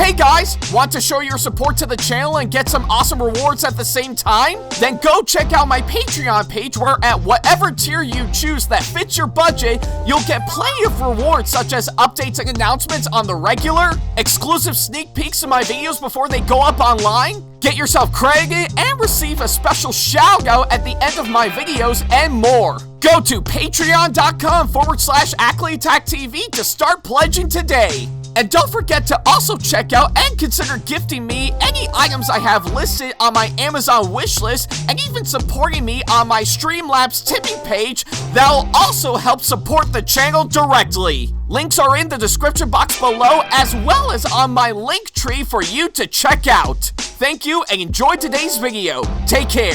Hey guys, want to show your support to the channel and get some awesome rewards at the same time? Then go check out my Patreon page where at whatever tier you choose that fits your budget, you'll get plenty of rewards such as updates and announcements on the regular, exclusive sneak peeks of my videos before they go up online, get yourself credited, and receive a special shout out at the end of my videos and more. Go to patreon.com/AckleyAttack44227TV to start pledging today. And don't forget to also check out and consider gifting me any items I have listed on my Amazon wishlist and even supporting me on my Streamlabs tipping page that'll also help support the channel directly. Links are in the description box below as well as on my link tree for you to check out. Thank you and enjoy today's video. Take care.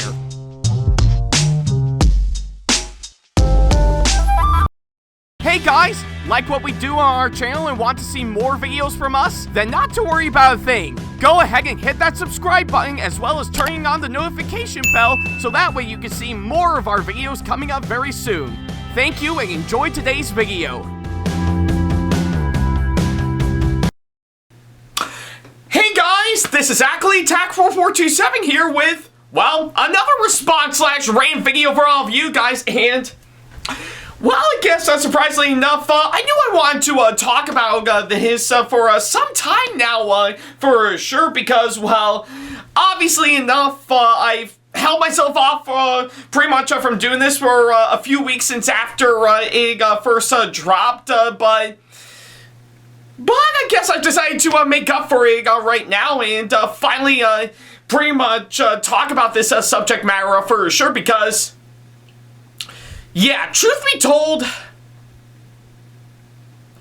Hey guys, like what we do on our channel and want to see more videos from us? Then not to worry about a thing. Go ahead and hit that subscribe button as well as turning on the notification bell so that way you can see more of our videos coming up very soon. Thank you and enjoy today's video. Hey guys, this is AckleyAttack4427 here with, well, another response/rant video for all of you guys, and well, I guess surprisingly enough, I knew I wanted to talk about this for some time now, for sure, because, well, obviously enough, I've held myself off pretty much from doing this for a few weeks since after it first dropped, but I guess I've decided to make up for it right now and finally pretty much talk about this subject matter for sure, because yeah, truth be told,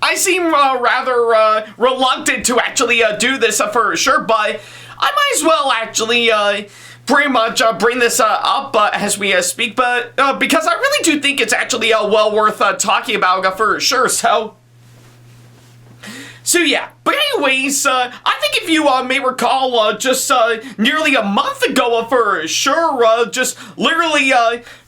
I seem rather reluctant to actually do this for sure, but I might as well actually pretty much bring this up as we speak, but because I really do think it's actually well worth talking about for sure, so yeah, but anyways, I think if you may recall, just nearly a month ago for sure, just literally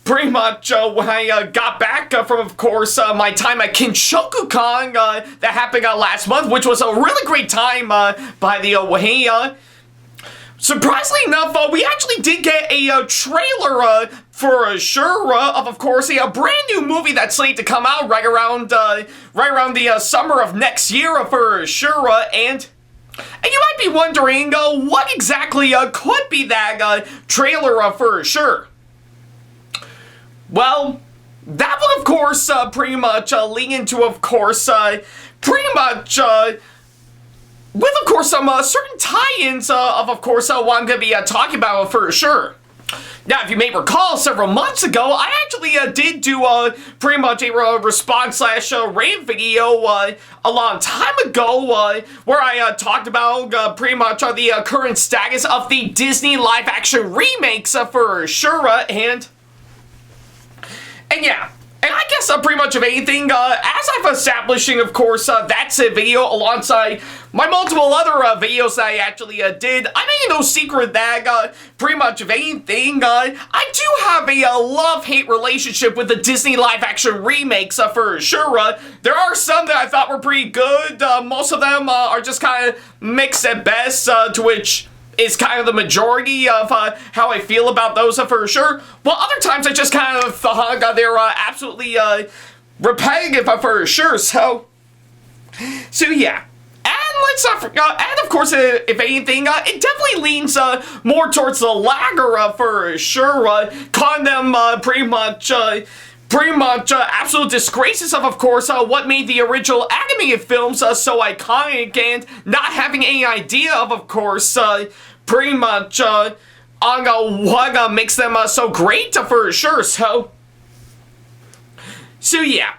pretty much when I got back from, of course, my time at Kinshoku-Con that happened last month, which was a really great time, by the way. Surprisingly enough, we actually did get a trailer for sure of course, a brand new movie that's slated to come out right around the summer of next year for sure, and you might be wondering what exactly could be that trailer for sure. Well, that would, of course, pretty much lean into, of course, pretty much, with, of course, some certain tie-ins of course, what I'm going to be talking about for sure. Now, if you may recall, several months ago, I actually did do pretty much a response/rant video a long time ago where I talked about pretty much the current status of the Disney live-action remakes for sure, and yeah, and I guess pretty much of anything, as I've establishing, of course, that's a video alongside my multiple other videos that I actually did. I made no secret that pretty much of anything, I do have a love-hate relationship with the Disney live-action remakes for sure. There are some that I thought were pretty good. Most of them are just kind of mixed at best, to which is kind of the majority of how I feel about those for sure. Well, other times I just kind of thought they're absolutely repetitive for sure. So yeah. And let's not forget, and of course, if anything, it definitely leans more towards the latter for sure. Calling them pretty much absolute disgraces of course, what made the original animated films so iconic, and not having any idea of course, pretty much on what makes them so great for sure. So yeah.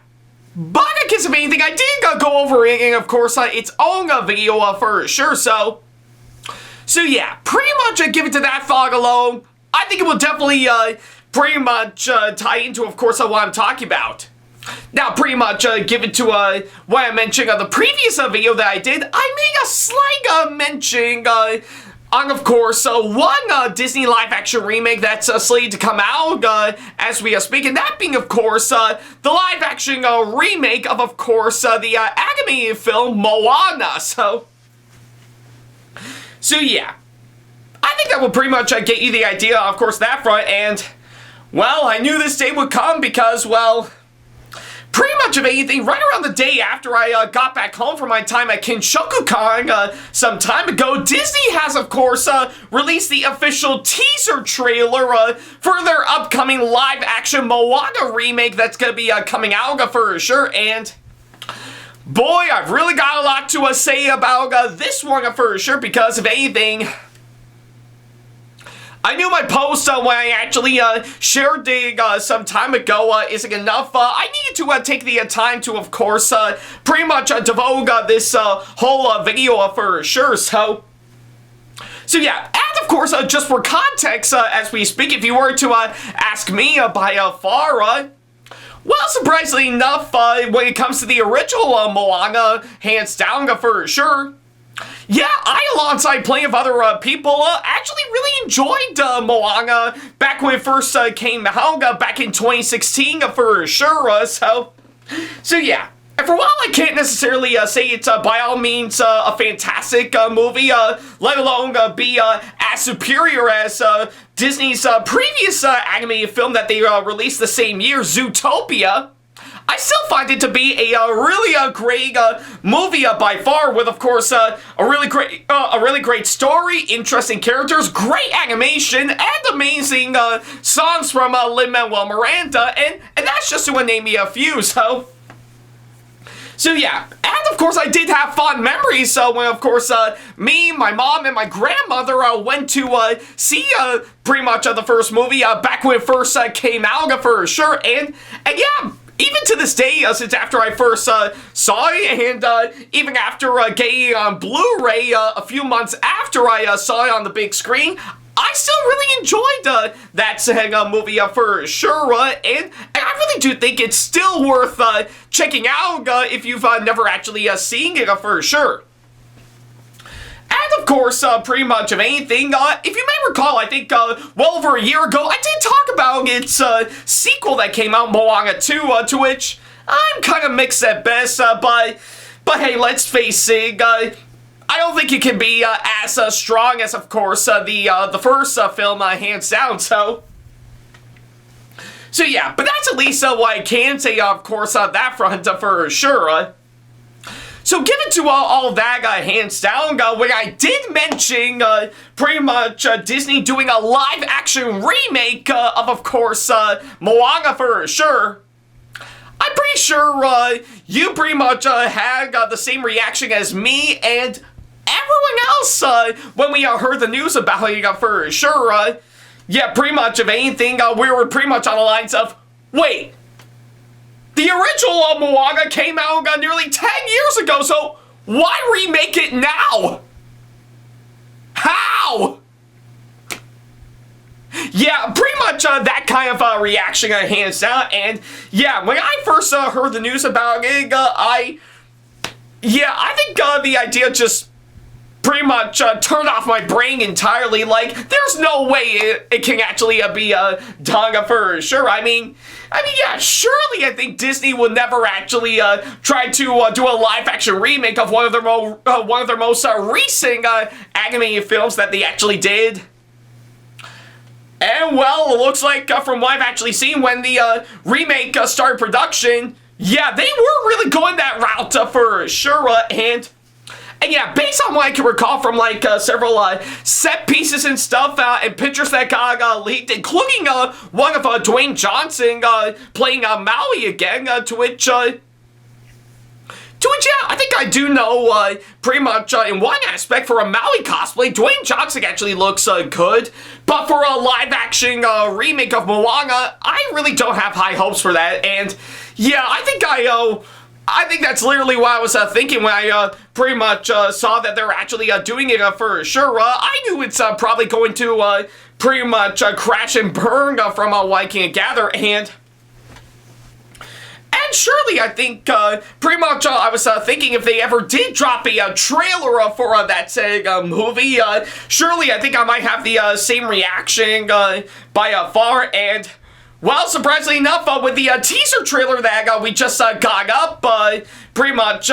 But I guess if anything, I did go over it in, of course, its own video for sure. So yeah, pretty much give it to that thought alone. I think it will definitely pretty much tie into, of course, what I'm talking about. Now, pretty much give it to what I mentioned on the previous video that I did. I made a slight mention on, of course, one Disney live-action remake that's slated to come out as we speak, and that being, of course, the live-action remake of course, the animated film Moana. So So yeah, I think that will pretty much get you the idea, of course, that front, and, well, I knew this day would come because, well, pretty much of anything, right around the day after I got back home from my time at Kinshokukan some time ago, Disney has, of course, released the official teaser trailer for their upcoming live-action Moana remake that's going to be coming out for sure, and boy, I've really got a lot to say about this one for sure, because if anything, I knew my post when I actually shared it some time ago isn't enough. I needed to take the time to, of course, pretty much devote this whole video for sure. So yeah, and of course, just for context, as we speak, if you were to ask me by far, well, surprisingly enough, when it comes to the original Moana, hands down for sure. Yeah, I, alongside plenty of other people, actually really enjoyed Moana back when it first came out back in 2016 for sure. So yeah. And for while I can't necessarily say it's by all means a fantastic movie, let alone be as superior as Disney's previous animated film that they released the same year, Zootopia, I still find it to be a really great movie by far, with, of course, a really great story, interesting characters, great animation, and amazing songs from Lin-Manuel Miranda, and that's just to name me a few. So yeah, and of course I did have fond memories when, of course, me, my mom, and my grandmother went to see pretty much the first movie back when it first came out for sure, and yeah. Even to this day, since after I first saw it, and even after getting it on Blu-ray a few months after I saw it on the big screen, I still really enjoyed that movie for sure, and I really do think it's still worth checking out if you've never actually seen it for sure. And of course, pretty much of anything, if you may recall, I think well over a year ago, I did talk about its sequel that came out, Moana 2, to which I'm kind of mixed at best, but hey, let's face it, I don't think it can be as strong as, of course, the first film, hands down, so yeah, but that's at least what I can say, of course, on that front for sure. So given to all that, hands down, when I did mention pretty much Disney doing a live-action remake of course, Moana for sure, I'm pretty sure you pretty much had the same reaction as me and everyone else when we heard the news about it for sure. Yeah, pretty much of anything, we were pretty much on the lines of, wait, the original Moana came out nearly 10 years ago, so why remake it now? How? Yeah, pretty much that kind of reaction, hands down, and yeah, when I first heard the news about it, I think the idea just pretty much turned off my brain entirely. Like, there's no way it can actually be done for sure. I mean, yeah, surely I think Disney would never actually try to do a live-action remake of one of their most recent animated films that they actually did. And well, it looks like from what I've actually seen when the remake started production, yeah, they were really going that route for sure, and yeah, based on what I can recall from like several set pieces and stuff and pictures that got leaked, including one of Dwayne Johnson playing Maui again, to which yeah, I think I do know pretty much in one aspect for a Maui cosplay, Dwayne Johnson actually looks good, but for a live-action remake of Moana, I really don't have high hopes for that, and yeah, I think that's literally what I was thinking when I pretty much saw that they're actually doing it for sure. I knew it's probably going to pretty much crash and burn from what I can gather, and surely I think pretty much I was thinking if they ever did drop a trailer for that movie, surely I think I might have the same reaction by far, and Well, surprisingly enough, with the teaser trailer that we just got up, pretty much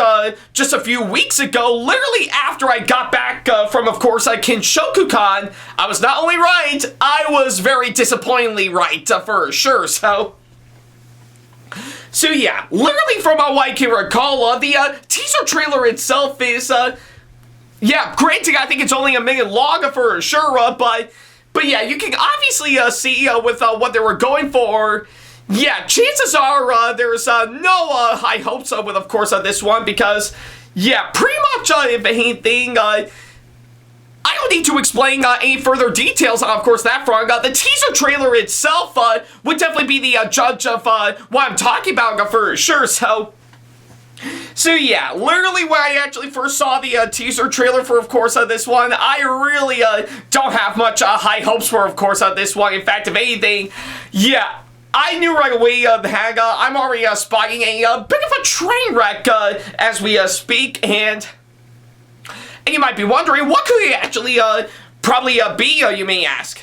just a few weeks ago, literally after I got back from, of course, Kinshoku-con, I was not only right, I was very disappointingly right, for sure, so yeah, literally from what I can recall, the teaser trailer itself is, yeah, granted, I think it's only a minute long for sure, but yeah, you can obviously see with what they were going for, yeah, chances are there's no high hopes with, of course, this one, because, yeah, pretty much, if anything, I don't need to explain any further details on, of course, that front. The teaser trailer itself would definitely be the judge of what I'm talking about for sure, So yeah, literally when I actually first saw the teaser trailer for, of course, this one, I really don't have much high hopes for, of course, this one. In fact, if anything, yeah, I knew right away that I'm already spotting a bit of a train wreck as we speak, and you might be wondering, what could it actually probably be, you may ask?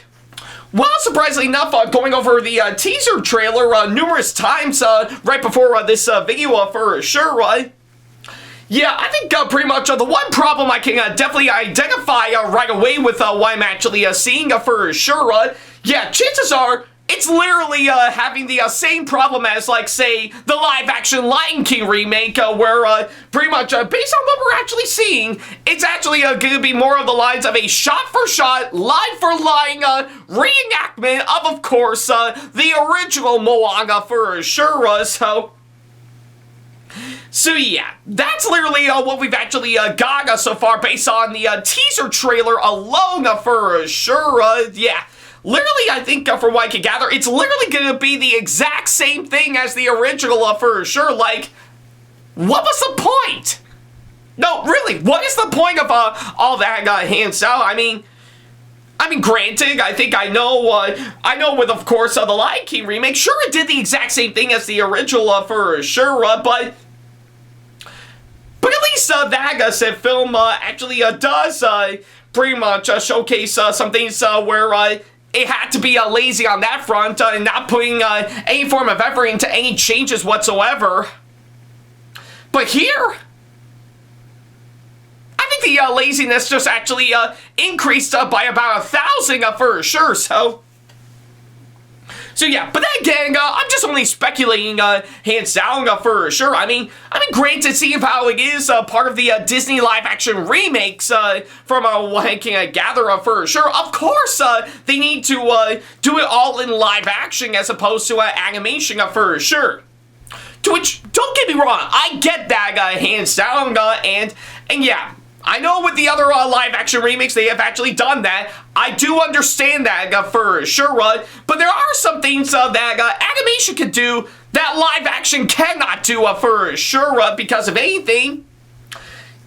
Well, surprisingly enough, going over the teaser trailer numerous times right before this video for sure, yeah, I think pretty much the one problem I can definitely identify right away with what I'm actually seeing for sure, yeah, chances are it's literally having the same problem as, like, say, the live-action Lion King remake, where pretty much, based on what we're actually seeing, it's actually going to be more of the lines of a shot-for-shot, line-for-line reenactment of course, the original Moana for sure, So yeah, that's literally what we've actually got so far based on the teaser trailer alone for sure, yeah. Literally, I think, from what I can gather, it's literally going to be the exact same thing as the original for sure. Like, what was the point? No, really, what is the point of all that hands down? I mean, granted, I think I know with, of course, the Lion King remake, sure, it did the exact same thing as the original for sure, but at least that said film actually does pretty much showcase some things where it had to be lazy on that front and not putting any form of effort into any changes whatsoever. But here, I think the laziness just actually increased by about 1,000 for sure, So yeah, but then again, I'm just only speculating hands down for sure. I mean, granted, seeing how it is part of the Disney live-action remakes from what I can gather for sure. Of course, they need to do it all in live action as opposed to animation for sure. To which, don't get me wrong, I get that hands down, and yeah. I know with the other live-action remakes, they have actually done that. I do understand that for sure, but there are some things that animation can do that live-action cannot do for sure, because of anything.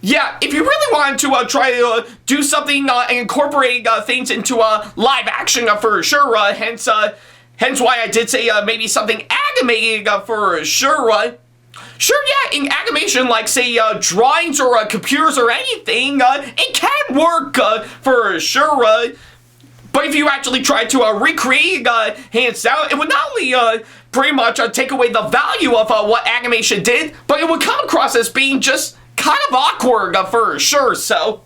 Yeah, if you really wanted to try to do something and incorporate things into live-action for sure, hence why I did say maybe something animated for sure, Sure, yeah, in animation, like, say, drawings or computers or anything, it can work for sure, but if you actually try to recreate hands down, it would not only pretty much take away the value of what animation did, but it would come across as being just kind of awkward for sure, so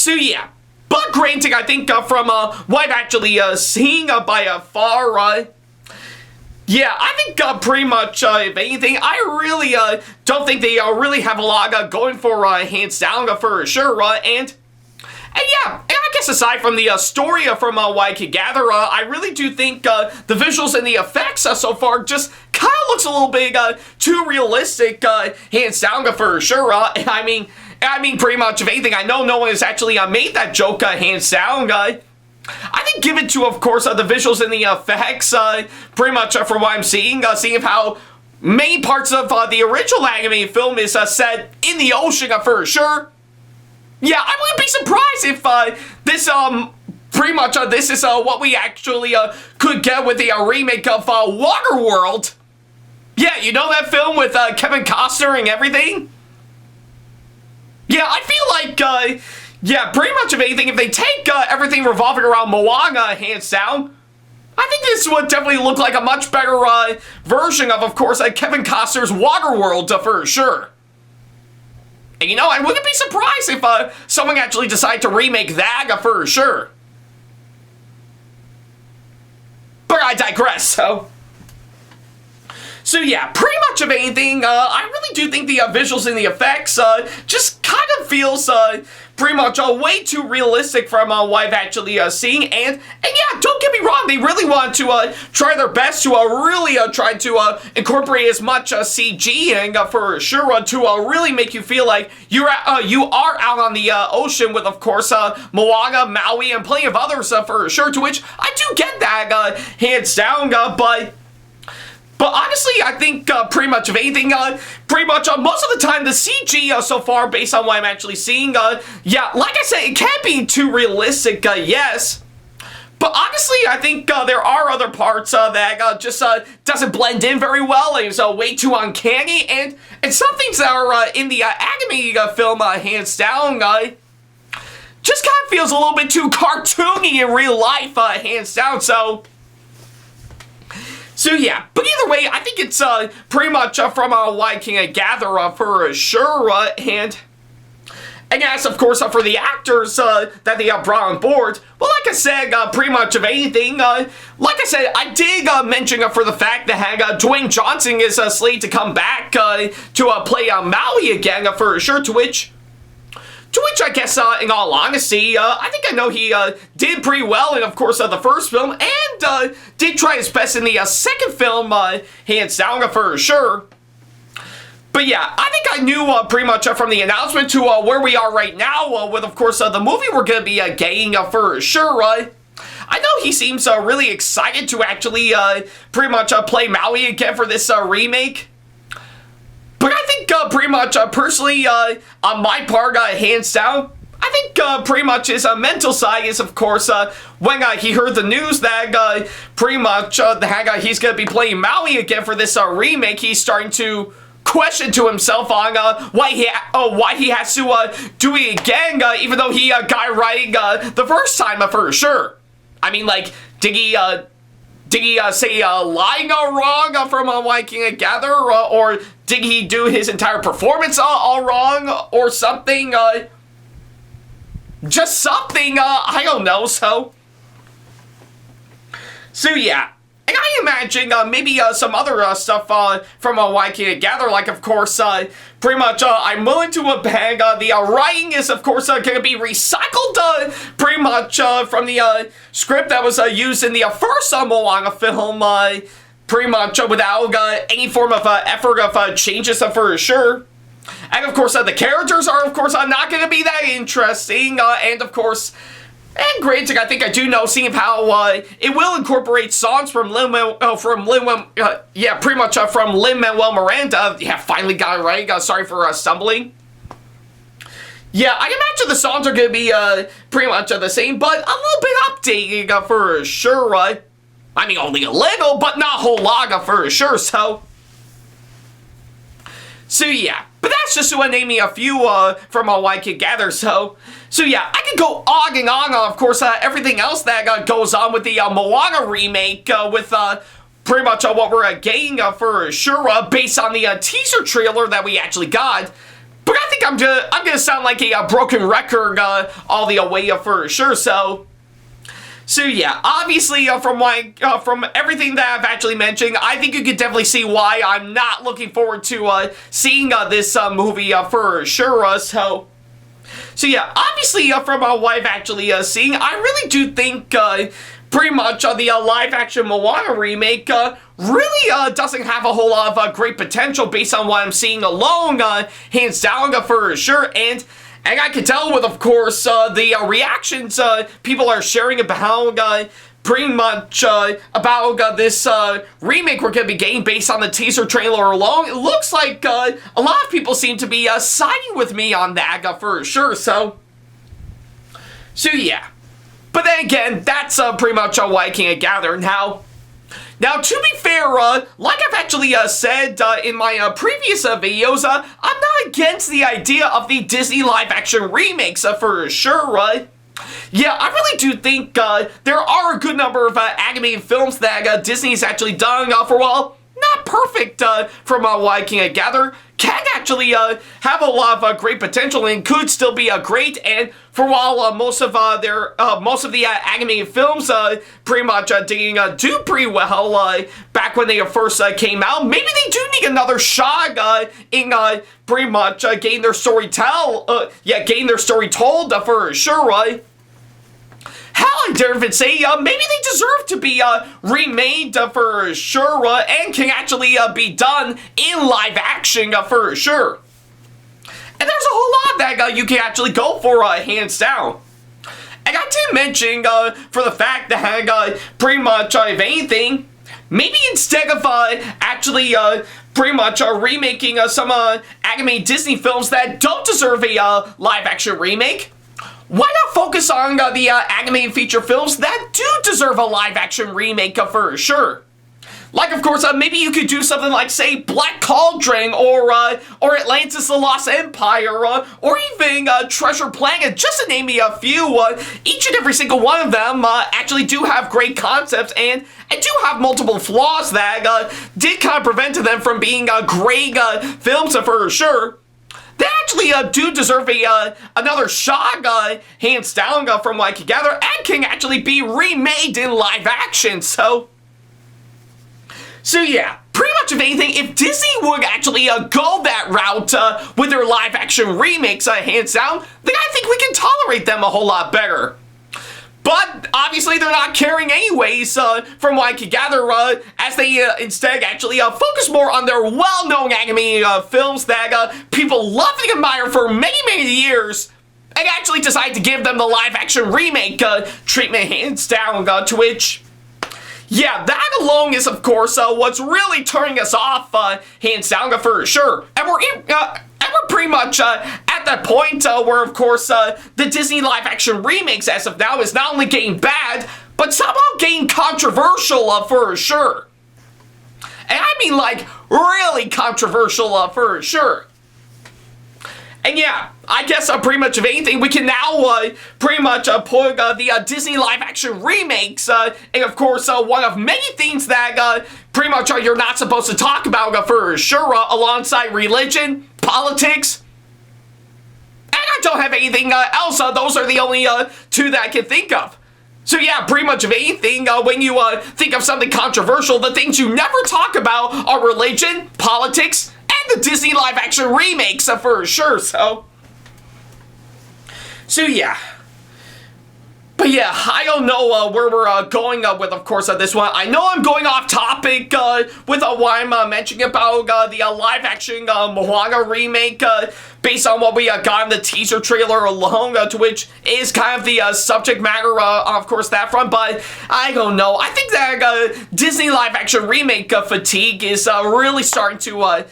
yeah. But granted, I think from what I've actually seen by far, yeah, I think pretty much, if anything, I really don't think they really have a lot going for hands down for sure, and yeah, and I guess aside from the story from what I can gather, I really do think the visuals and the effects so far just kind of looks a little bit too realistic, hands down for sure, and I mean, pretty much, if anything, I know no one has actually made that joke hands down, I think given to, of course, the visuals and the effects, pretty much from what I'm seeing how many parts of the original animated film is set in the ocean for sure. Yeah, I wouldn't be surprised if this, pretty much, this is what we actually could get with the remake of Waterworld. Yeah, you know that film with Kevin Costner and everything? Yeah, I feel like, yeah, pretty much of anything, if they take everything revolving around Moana hands down, I think this would definitely look like a much better version of course, Kevin Costner's Waterworld for sure. And you know, I wouldn't be surprised if someone actually decided to remake that for sure. But I digress, So yeah, pretty much of anything, I really do think the visuals and the effects just kind of feels pretty much way too realistic from what I've actually seen. And yeah, don't get me wrong, they really want to try their best to really try to incorporate as much CG-ing for sure to really make you feel like you are out on the ocean with, of course, Moana, Maui, and plenty of others for sure, to which I do get that hands down, But honestly, I think pretty much of anything, pretty much most of the time, the CG so far, based on what I'm actually seeing, yeah, like I said, it can't be too realistic, yes. But honestly, I think there are other parts that just doesn't blend in very well, and is way too uncanny, and some things that are in the anime film, hands down, just kind of feels a little bit too cartoony in real life, hands down, So yeah, but either way, I think it's pretty much from what I can gather for sure, and yes, of course, for the actors that they brought on board, well, like I said, pretty much of anything, like I said, I did mention for the fact that Dwayne Johnson is slated to come back to play Maui again for sure, to which I guess, in all honesty, I think I know he did pretty well in, of course, the first film, and did try his best in the second film, hands down, for sure. But yeah, I think I knew pretty much from the announcement to where we are right now with, of course, the movie we're going to be getting for sure. I know he seems really excited to actually pretty much play Maui again for this remake. But I think pretty much, personally, on my part, hands down, I think pretty much his mental side is, of course, when he heard the news that pretty much he's going to be playing Maui again for this remake, he's starting to question to himself on why he has to do it again, even though he got it right the first time for sure. I mean, like, did he say lying wrong from what I can gather, or did he do his entire performance all wrong, or something? Just something, I don't know, so yeah. And I imagine maybe some other stuff from what I can gather, like, of course, pretty much I'm willing to bag the writing is, of course, going to be recycled pretty much from the script that was used in the first Moana film, pretty much without any form of effort of changes for sure. And, of course, the characters are, of course, not going to be that interesting, and, of course, and granted, I think I do know, seeing how it will incorporate songs from from Lin-Manuel Miranda. Yeah, finally got it right. Sorry for stumbling. Yeah, I imagine the songs are going to be pretty much the same, but a little bit updated for sure. I mean, only a little, but not a whole lot for sure. So yeah, but that's just to name me a few from what I can gather. So yeah, I could go on and on, of course, everything else that goes on with the Moana remake, with pretty much what we're getting for sure, based on the teaser trailer that we actually got. But I think I'm gonna sound like a broken record all the way for sure. So yeah, obviously from everything that I've actually mentioned, I think you could definitely see why I'm not looking forward to seeing this movie for sure. So yeah, obviously from what I've actually seen, I really do think pretty much the live-action Moana remake really doesn't have a whole lot of great potential based on what I'm seeing alone, hands down for sure, and I can tell with, of course, the reactions people are sharing about pretty much about this remake we're going to be getting based on the teaser trailer alone. It looks like a lot of people seem to be siding with me on that for sure, so yeah. But then again, that's pretty much what I can gather. Now, to be fair, like I've actually said in my previous videos, I'm not against the idea of the Disney live-action remakes for sure, Yeah, I really do think there are a good number of animated films that Disney's actually done for a while. Not perfect from what I can gather. Can actually have a lot of great potential and could still be great. And for while most of the animated films pretty much didn't do pretty well back when they first came out, maybe they do need another shot in pretty much getting their story told for sure, right? Hell, I dare even say, maybe they deserve to be remade for sure, and can actually be done in live action for sure. And there's a whole lot that you can actually go for, hands down. And I did mention, for the fact that pretty much, if anything, maybe instead of actually pretty much remaking some anime Disney films that don't deserve a live action remake, why not focus on the animated feature films that do deserve a live-action remake for sure? Like, of course, maybe you could do something like, say, Black Cauldron, or Atlantis the Lost Empire, or even Treasure Planet, just to name me a few. Each and every single one of them actually do have great concepts and do have multiple flaws that did kind of prevent them from being great films for sure. They actually do deserve another shot, hands down, from what I can gather, and can actually be remade in live action, so yeah, pretty much if anything, if Disney would actually go that route with their live action remakes, hands down, then I think we can tolerate them a whole lot better. But obviously they're not caring anyways, from what I can gather, as they instead actually focus more on their well-known anime films that people love and admire for many, many years, and actually decide to give them the live-action remake treatment, hands down, to which, yeah, that alone is, of course, what's really turning us off, hands down, for sure. And we're pretty much at that point where, of course, the Disney live-action remakes, as of now, is not only getting bad, but somehow getting controversial for sure. And I mean, like, really controversial for sure. And yeah, I guess pretty much of anything, we can now pretty much put the Disney live-action remakes, and of course, one of many things that pretty much you're not supposed to talk about for sure, alongside religion, politics, and I don't have anything else. Those are the only two that I can think of. So yeah, pretty much of anything, when you think of something controversial, the things you never talk about are religion, politics, and the Disney live-action remakes for sure, so yeah. But yeah, I don't know where we're going with, of course, this one. I know I'm going off topic with what I'm mentioning about the live-action Moana remake, based on what we got in the teaser trailer alone, to which is kind of the subject matter, of course, that front. But I don't know. I think that Disney live-action remake fatigue is really starting to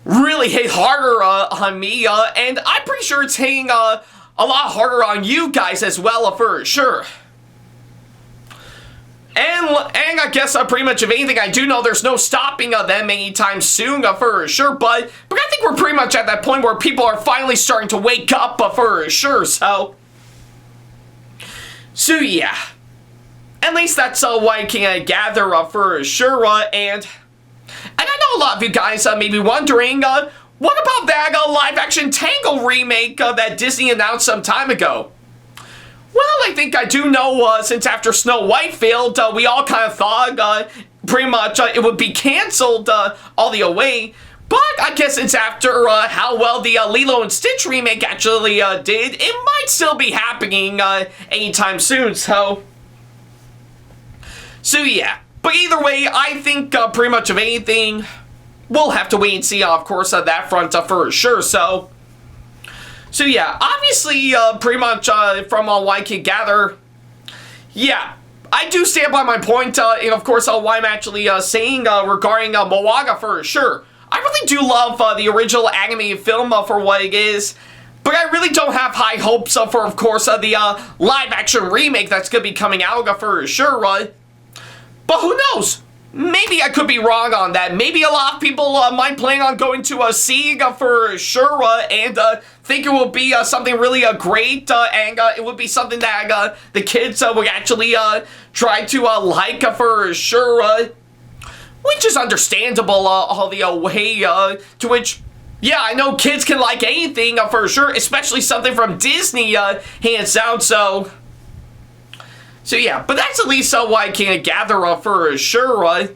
really hit harder on me, and I'm pretty sure it's hitting a lot harder on you guys as well, for sure. And I guess pretty much of anything, I do know there's no stopping them anytime soon, for sure, but I think we're pretty much at that point where people are finally starting to wake up, for sure, so yeah. At least that's what I can gather, for sure, and I know a lot of you guys may be wondering, what about that live-action Tangle remake that Disney announced some time ago? Well, I think I do know, since after Snow White failed, we all kind of thought pretty much it would be canceled all the way. But I guess since after how well the Lilo and Stitch remake actually did, it might still be happening anytime soon, so yeah. But either way, I think pretty much of anything, we'll have to wait and see, of course, that front for sure, so yeah, obviously, pretty much from what I can gather, yeah, I do stand by my point, and of course, what I'm actually saying regarding Moana for sure. I really do love the original animated film for what it is, but I really don't have high hopes for, of course, the live-action remake that's going to be coming out for sure, but who knows? Maybe I could be wrong on that. Maybe a lot of people might plan on going to see for sure and think it will be something really great, and it would be something that the kids would actually try to like for sure, which is understandable all the way to which, yeah, I know kids can like anything for sure, especially something from Disney, hands down, so yeah, but that's at least what I can gather for sure,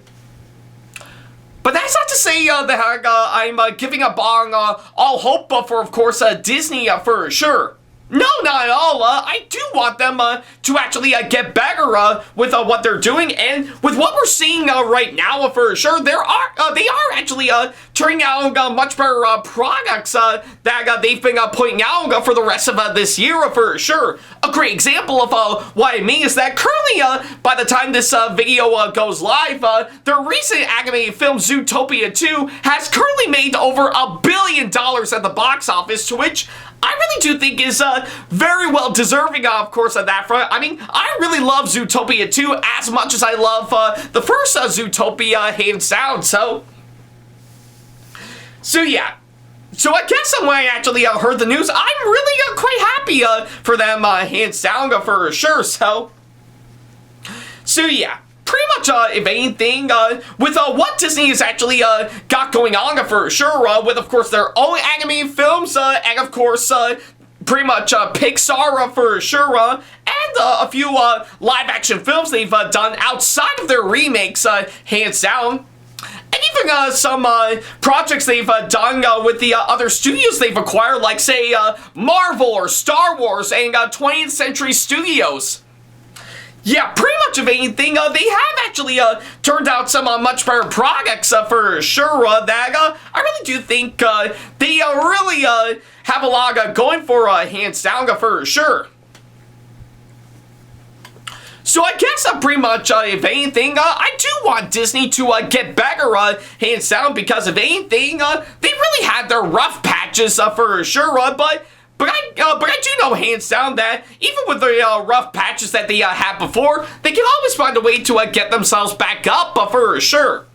but that's not to say that I'm giving up on all hope for, of course, Disney for sure. No, not at all. I do want them to actually get better with what they're doing, and with what we're seeing right now for sure, they are actually turning out much better products that they've been putting out for the rest of this year for sure. A great example of what I mean is that currently, by the time this video goes live, their recent animated film Zootopia 2 has currently made over $1 billion at the box office, to which I really do think is very well deserving, of course, on that front. I mean, I really love Zootopia 2 as much as I love the first Zootopia, hands down, so yeah. So I guess when I actually heard the news, I'm really quite happy for them, hands down, for sure, so yeah. Pretty much, if anything, with what Disney has actually got going on for sure, with, of course, their own animated films, and, of course, pretty much Pixar for sure, and a few live-action films they've done outside of their remakes, hands down. And even some projects they've done with the other studios they've acquired, like, say, Marvel or Star Wars and 20th Century Studios. Yeah, pretty much of anything, they have actually turned out some much better products for sure, that I really do think they really have a lot going for hands down for sure. So I guess pretty much, if anything, I do want Disney to get better, hands down, because if anything, they really had their rough patches for sure, but I do know, hands down, that even with the rough patches that they had before, they can always find a way to get themselves back up for sure.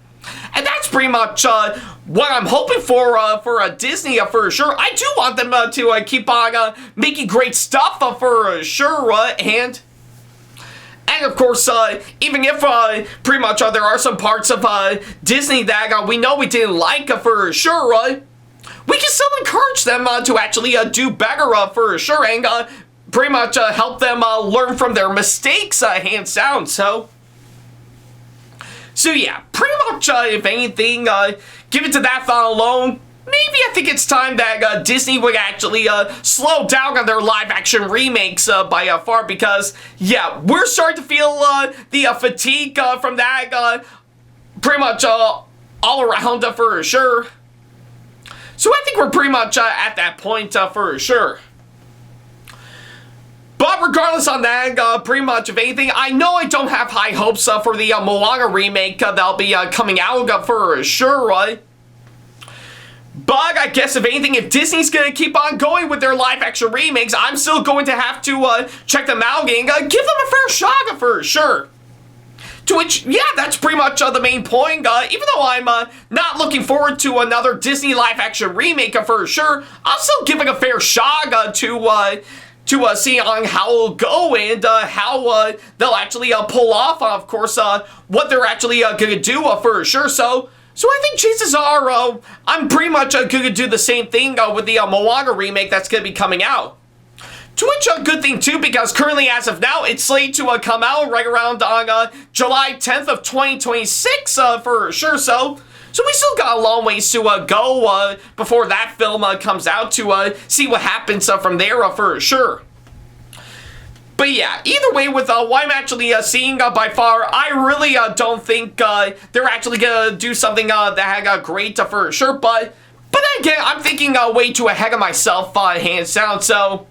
And that's pretty much what I'm hoping for Disney for sure. I do want them to keep on making great stuff for sure, and of course, even if pretty much there are some parts of Disney that we know we didn't like for sure, we can still encourage them to actually do better for sure, and pretty much help them learn from their mistakes, hands down, so yeah, pretty much, if anything, give it to that thought alone. Maybe I think it's time that Disney would actually slow down on their live-action remakes by far, because, yeah, we're starting to feel the fatigue from that pretty much all around for sure. So I think we're pretty much at that point for sure. But regardless on that, pretty much of anything, I know I don't have high hopes for the Moana remake that'll be coming out for sure, right? But I guess if anything, if Disney's going to keep on going with their live-action remakes, I'm still going to have to check them out and give them a fair shot for sure. To which, yeah, that's pretty much the main point. Even though I'm not looking forward to another Disney live-action remake for sure, I'm still giving a fair shot to see on how it'll go and how they'll actually pull off, of course, what they're actually going to do for sure. So I think chances are I'm pretty much going to do the same thing with the Moana remake that's going to be coming out. To which a good thing too, because currently as of now, it's slated to come out right around on July 10th of 2026 for sure, so we still got a long ways to go before that film comes out to see what happens from there for sure. But yeah, either way, with what I'm actually seeing by far, I really don't think they're actually going to do something that great for sure, but then again, I'm thinking way too ahead of myself, hands down, So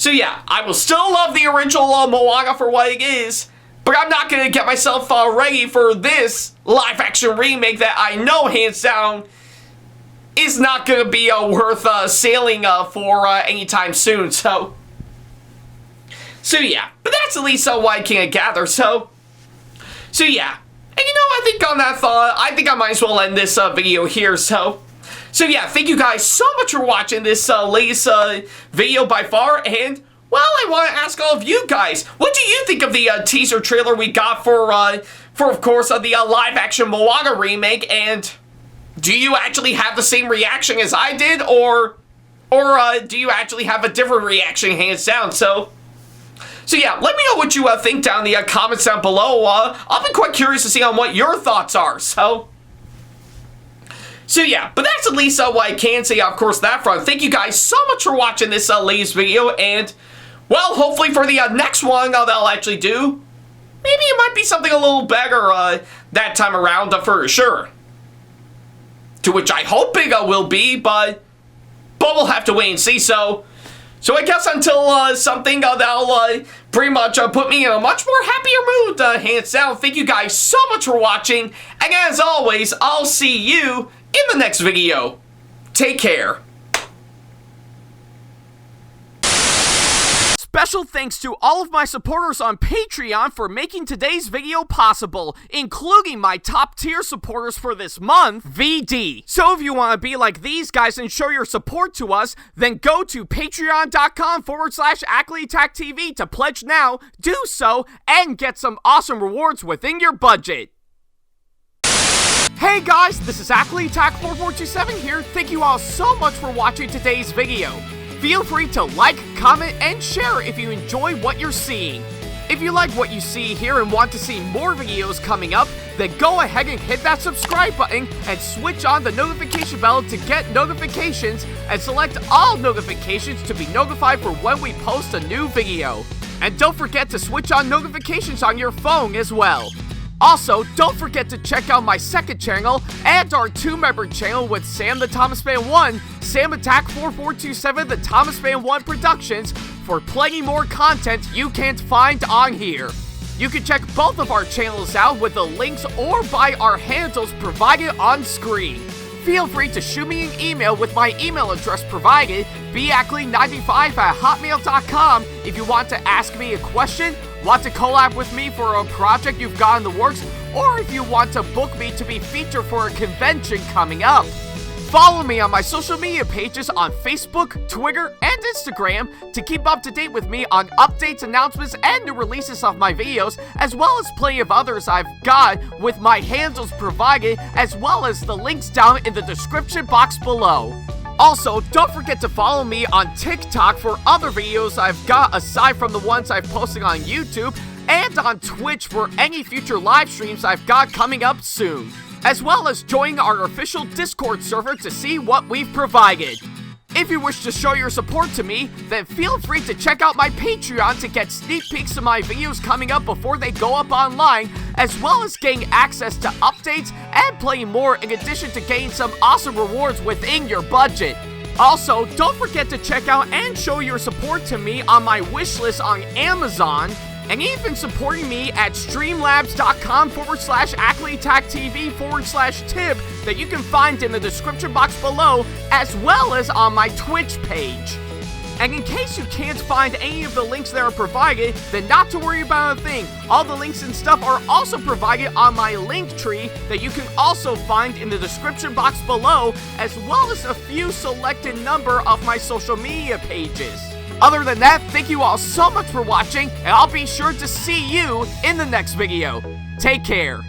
yeah, I will still love the original Moana for what it is, but I'm not going to get myself ready for this live-action remake that I know, hands down, is not going to be worth sailing for anytime soon, so yeah, but that's at least what I can gather, so yeah. And you know, I think on that thought, I think I might as well end this video here, so So yeah, thank you guys so much for watching this latest video by far, and well, I want to ask all of you guys, what do you think of the teaser trailer we got for of course, the live-action Moana remake, and do you actually have the same reaction as I did, or do you actually have a different reaction, hands down? So yeah, let me know what you think down in the comments down below. I'll be quite curious to see on what your thoughts are, So yeah, but that's at least what I can say, of course, that front. Thank you guys so much for watching this latest video, and well, hopefully for the next one that I'll actually do, maybe it might be something a little better that time around for sure. To which I hope it will be, but we'll have to wait and see. So I guess until something that'll pretty much put me in a much more happier mood, hands down. Thank you guys so much for watching, and as always, I'll see you in the next video. Take care. Special thanks to all of my supporters on Patreon for making today's video possible, including my top tier supporters for this month, VD. So if you want to be like these guys and show your support to us, then go to patreon.com/AckleyTackTV to pledge now, do so, and get some awesome rewards within your budget. Hey guys, this is AckleyTack4427 here. Thank you all so much for watching today's video. Feel free to like, comment, and share if you enjoy what you're seeing. If you like what you see here and want to see more videos coming up, then go ahead and hit that subscribe button and switch on the notification bell to get notifications, and select all notifications to be notified for when we post a new video. And don't forget to switch on notifications on your phone as well. Also, don't forget to check out my second channel and our 2-member channel with Sam the Thomas Fan 1, SamAttack4427TheThomasFan1 Productions, for plenty more content you can't find on here. You can check both of our channels out with the links or by our handles provided on screen. Feel free to shoot me an email with my email address provided, backley95@hotmail.com, if you want to ask me a question, want to collab with me for a project you've got in the works, or if you want to book me to be featured for a convention coming up. Follow me on my social media pages on Facebook, Twitter, and Instagram to keep up to date with me on updates, announcements, and new releases of my videos, as well as plenty of others I've got with my handles provided, as well as the links down in the description box below. Also, don't forget to follow me on TikTok for other videos I've got aside from the ones I've posted on YouTube, and on Twitch for any future live streams I've got coming up soon, as well as join our official Discord server to see what we've provided. If you wish to show your support to me, then feel free to check out my Patreon to get sneak peeks of my videos coming up before they go up online, as well as getting access to updates and playing more, in addition to getting some awesome rewards within your budget. Also, don't forget to check out and show your support to me on my wishlist on Amazon, and even supporting me at streamlabs.com/AckleyTackTV/tip that you can find in the description box below, as well as on my Twitch page. And in case you can't find any of the links that are provided, then not to worry about a thing. All the links and stuff are also provided on my link tree that you can also find in the description box below, as well as a few selected number of my social media pages. Other than that, thank you all so much for watching, and I'll be sure to see you in the next video. Take care.